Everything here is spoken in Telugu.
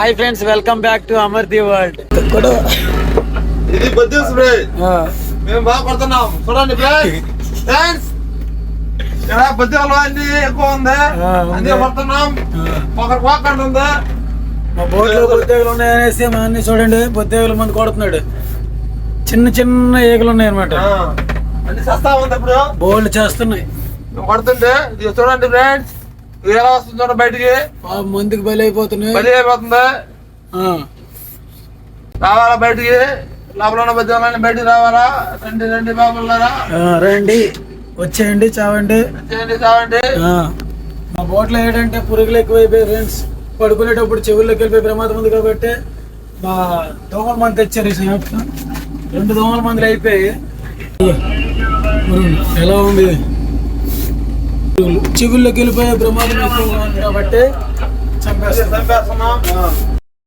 Hi friends, welcome back to అమర్ది వరల్డ్. ఇది బొద్దు స్ప్రే మేము బాగా పడుతున్నాం. చూడండి ఫ్రెండ్స్, ఇక్కడ బొద్దులు అన్ని ఎక్కువ ఉంది, అన్ని పడుతున్నాం. ఒకరు పోకండి ఉంది. మా బోట్లో బొద్దేగులు ఉన్నాయనేసి మా అన్ని చూడండి, బొద్దేగుల మంది కొడుతున్నాడు. చిన్న చిన్న ఈగలు ఉన్నాయి అనమాట, అన్ని సస్తా ఉంది. ఇప్పుడు బోల్డ్ చేస్తున్నాయి పడుతుంటే ఇది చూడండి ఫ్రెండ్స్, ఇది ఎలా వస్తుంది చూడండి బయటికి. మందికి బలి అయిపోతున్నాయి, బలి అయిపోతుంది. రావాలా బయటికి, లోపల ఉన్న బొద్దులన్నీ బయటికి రావాలా. రండి రండి బాబులారా, రండి, వచ్చేయండి, చావండి, వచ్చేయండి చావండి. మా బోట్లో ఏంటంటే పురుగులు ఎక్కువైపోయాయి ఫ్రెండ్స్. పడుకునేటప్పుడు చెవుల్లోకి వెళ్ళిపోయి ప్రమాదం ఉంది కాబట్టి మా దోమల మంది తెచ్చారు. ఈ సంవత్సరం 2 దోమల మందులు అయిపోయి ఎలా ఉంది, చెవుల్లోకి వెళ్ళిపోయే ప్రమాదం ఎక్కువ ఉంది కాబట్టి చంపేస్తున్నాం.